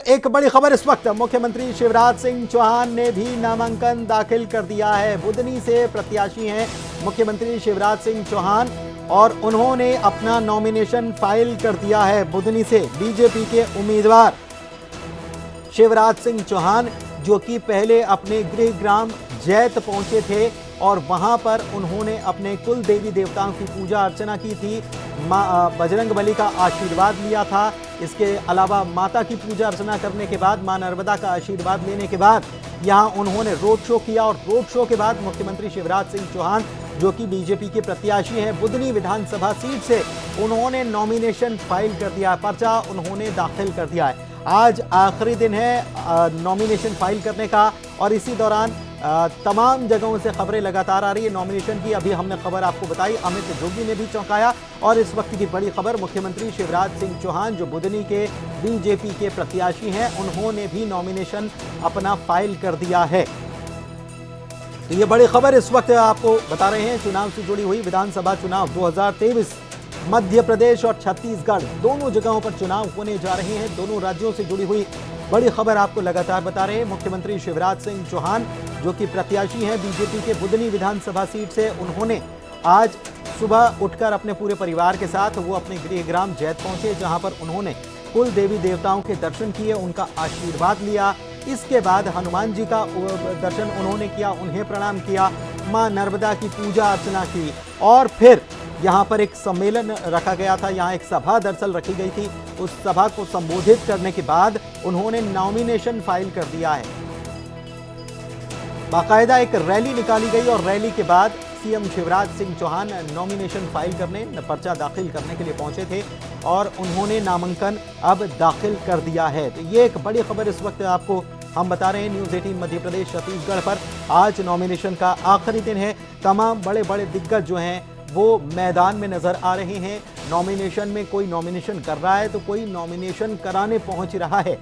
एक बड़ी खबर इस वक्त, मुख्यमंत्री शिवराज सिंह चौहान ने भी नामांकन दाखिल कर दिया है। बुधनी से प्रत्याशी हैं मुख्यमंत्री शिवराज सिंह चौहान और उन्होंने अपना नॉमिनेशन फाइल कर दिया है। बुधनी से बीजेपी के उम्मीदवार शिवराज सिंह चौहान, जो कि पहले अपने गृह ग्राम जैत पहुंचे थे और वहां पर उन्होंने अपने कुल देवी देवताओं की पूजा अर्चना की थी, मां बजरंगबली का आशीर्वाद लिया था। इसके अलावा माता की पूजा अर्चना करने के बाद, मां नर्मदा का आशीर्वाद लेने के बाद यहां उन्होंने रोड शो किया और रोड शो के बाद मुख्यमंत्री शिवराज सिंह चौहान, जो कि बीजेपी के प्रत्याशी हैं, बुधनी विधानसभा सीट से उन्होंने नॉमिनेशन फाइल कर दिया, पर्चा उन्होंने दाखिल कर दिया है। आज आखिरी दिन है नॉमिनेशन फाइल करने का और इसी दौरान तमाम जगहों से खबरें लगातार आ रही है नॉमिनेशन की। अभी हमने खबर आपको बताई, अमित जोगी ने भी चौंकाया। और इस वक्त की बड़ी खबर, मुख्यमंत्री शिवराज सिंह चौहान जो बुधनी के बीजेपी के प्रत्याशी हैं, उन्होंने भी नॉमिनेशन अपना फाइल कर दिया है। तो ये बड़ी खबर इस वक्त आपको बता रहे हैं। चुनाव से जुड़ी हुई विधानसभा चुनाव 2023 मध्य प्रदेश और छत्तीसगढ़ दोनों जगहों पर चुनाव होने जा रहे हैं। दोनों राज्यों से जुड़ी हुई बड़ी खबर आपको लगातार बता रहे हैं। मुख्यमंत्री शिवराज सिंह चौहान, जो कि प्रत्याशी हैं बीजेपी के बुधनी विधानसभा सीट से, उन्होंने आज सुबह उठकर अपने पूरे परिवार के साथ वो अपने गृह ग्राम जैत पहुंचे, जहां पर उन्होंने कुल देवी देवताओं के दर्शन किए, उनका आशीर्वाद लिया। इसके बाद हनुमान जी का दर्शन उन्होंने किया, उन्हें प्रणाम किया, मां नर्मदा की पूजा अर्चना की और फिर यहाँ पर एक सम्मेलन रखा गया था, यहाँ एक सभा दरअसल रखी गई थी। उस सभा को संबोधित करने के बाद उन्होंने नॉमिनेशन फाइल कर दिया है। बाकायदा एक रैली निकाली गई और रैली के बाद CM Shivraj Singh Chauhan nomination file करने, पर्चा दाखिल करने के लिए पहुंचे थे और उन्होंने नामांकन अब दाखिल कर दिया है। तो ये एक बड़ी खबर इस वक्त आपको हम बता रहे हैं न्यूज़ 18 मध्य प्रदेश छत्तीसगढ़ पर। आज नॉमिनेशन का आखिरी दिन है। तमाम बड़े बड़े दिग्गज जो हैं वो मैदान में नजर आ रहे हैं। नॉमिनेशन में कोई नॉमिनेशन कर रहा है तो कोई नॉमिनेशन कराने पहुंच रहा है।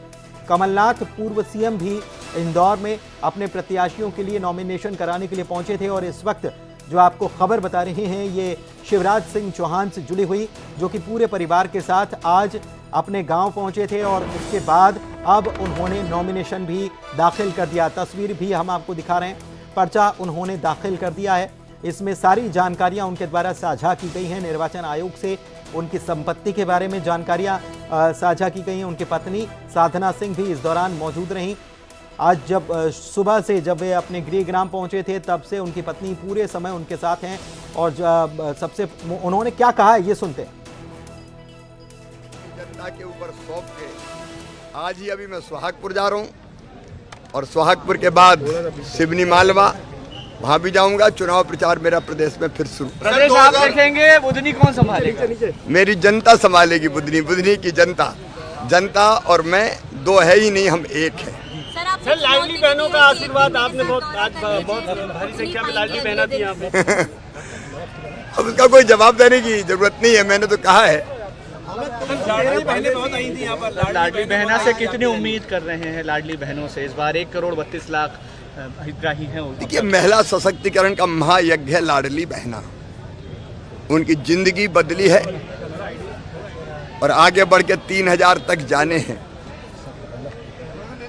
कमलनाथ पूर्व सीएम भी इंदौर में अपने प्रत्याशियों के लिए नॉमिनेशन कराने के लिए पहुंचे थे और इस वक्त जो आपको खबर बता रहे हैं ये शिवराज सिंह चौहान से जुड़ी हुई, जो कि पूरे परिवार के साथ आज अपने गांव पहुंचे थे और उसके बाद अब उन्होंने नॉमिनेशन भी दाखिल कर दिया। तस्वीर भी हम आपको दिखा रहे हैं, पर्चा उन्होंने दाखिल कर दिया है। इसमें सारी जानकारियां उनके द्वारा साझा की गई हैं। निर्वाचन आयोग से उनकी संपत्ति के बारे में जानकारियां साझा की गई हैं। उनकी पत्नी साधना सिंह भी इस दौरान मौजूद रहीं। आज जब सुबह से जब वे अपने गृह ग्राम पहुंचे थे तब से उनकी पत्नी पूरे समय उनके साथ हैं और सबसे उन्होंने क्या कहा है ये सुनते हैं। जनता के ऊपर सौंप के आज ही अभी मैं सोहागपुर जा रहा हूँ और सोहागपुर के बाद सिवनी मालवा वहाँ भी जाऊंगा। चुनाव प्रचार मेरा प्रदेश में फिर शुरू। प्रदेश आप देखेंगे, बुधनी कौन संभालेगा? मेरी जनता संभालेगी बुधनी, बुधनी की जनता। जनता और मैं दो है ही नहीं, हम एक है। सर, लाडली बहनों का आशीर्वाद आपने बहुत भारी संख्या में लाडली बहना दी यहाँ पे। अब उसका कोई जवाब देने की जरूरत नहीं है, मैंने तो कहा है। लाडली बहनें बहुत आई थी यहाँ पर। लाडली बहना से कितनी उम्मीद कर रहे हैं? लाडली बहनों से इस बार 1,32,00,000 हितग्राही हैं। देखिए, महिला सशक्तिकरण का महायज्ञ है लाडली बहना। उनकी जिंदगी बदली है और आगे बढ़ के 3,000 तक जाने हैं।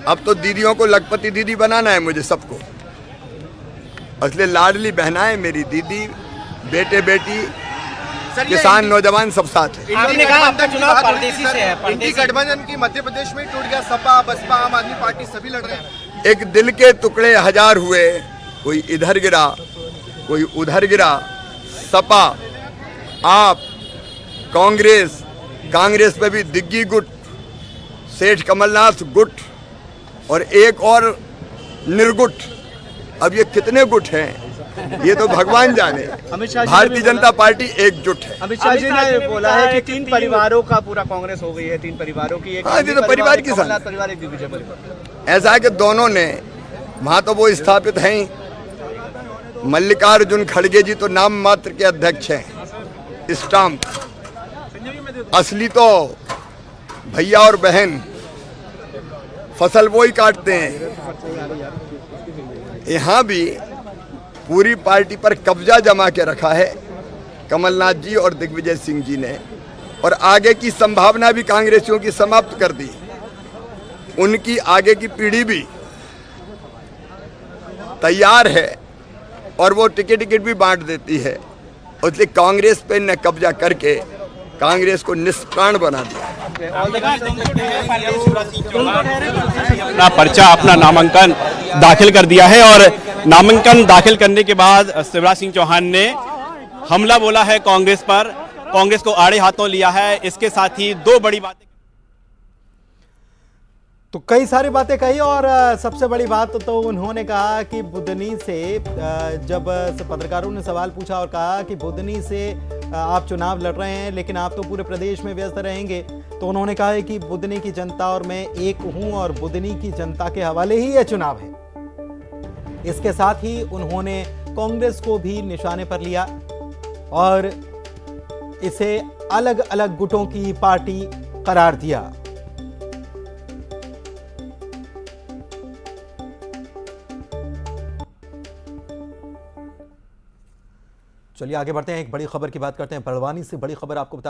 अब तो दीदियों को लखपति दीदी बनाना है मुझे सबको, इसलिए लाडली बहनाएं मेरी दीदी, बेटे बेटी, किसान नौजवान सब साथ है। आपने कहा आपका चुनाव परदेसी से है। इंडी गठबंधन की मध्य प्रदेश में टूट गया। सपा, बसपा, आम आदमी पार्टी सभी लड़ रहे हैं। एक दिल के टुकड़े हजार हुए, कोई इधर गिरा कोई उधर गिरा। सपा, आप, कांग्रेस पे भी दिग्गी गुट, सेठ कमलनाथ गुट और एक और निर्गुट। अब ये कितने गुट हैं ये तो भगवान जाने। भारतीय जनता पार्टी एकजुट है। अमित शाह जी ने बोला है कि 3 परिवारों का पूरा कांग्रेस हो गई है। 3 परिवारों की एक। हाँ, ये तो परिवार की कमलनाथ परिवार, एक दिग्विजय परिवार। ऐसा है कि दोनों ने, वहां तो वो स्थापित हैं ही। मल्लिकार्जुन खड़गे जी तो नाम मात्र के अध्यक्ष हैं, स्टाम्प। असली तो भैया और बहन फसल वो ही काटते हैं। यहाँ भी पूरी पार्टी पर कब्जा जमा के रखा है कमलनाथ जी और दिग्विजय सिंह जी ने और आगे की संभावना भी कांग्रेसियों की समाप्त कर दी। उनकी आगे की पीढ़ी भी तैयार है और वो टिकट भी बांट देती है। इसलिए कांग्रेस पे न कब्जा करके कांग्रेस को निष्प्राण बना दिया। अपना पर्चा, अपना नामांकन दाखिल कर दिया है और नामांकन दाखिल करने के बाद शिवराज सिंह चौहान ने हमला बोला है कांग्रेस पर, कांग्रेस को आड़े हाथों लिया है। इसके साथ ही दो बड़ी बातें, तो कई सारी बातें कही और सबसे बड़ी बात तो उन्होंने कहा कि बुदनी से, जब पत्रकारों ने सवाल पूछा और कहा कि बुदनी से आप चुनाव लड़ रहे हैं लेकिन आप तो पूरे प्रदेश में व्यस्त रहेंगे, तो उन्होंने कहा है कि बुदनी की जनता और मैं एक हूं और बुदनी की जनता के हवाले ही यह चुनाव है। इसके साथ ही उन्होंने कांग्रेस को भी निशाने पर लिया और इसे अलग अलग गुटों की पार्टी करार दिया। चलिए आगे बढ़ते हैं, एक बड़ी खबर की बात करते हैं। बड़वानी से बड़ी खबर आपको बता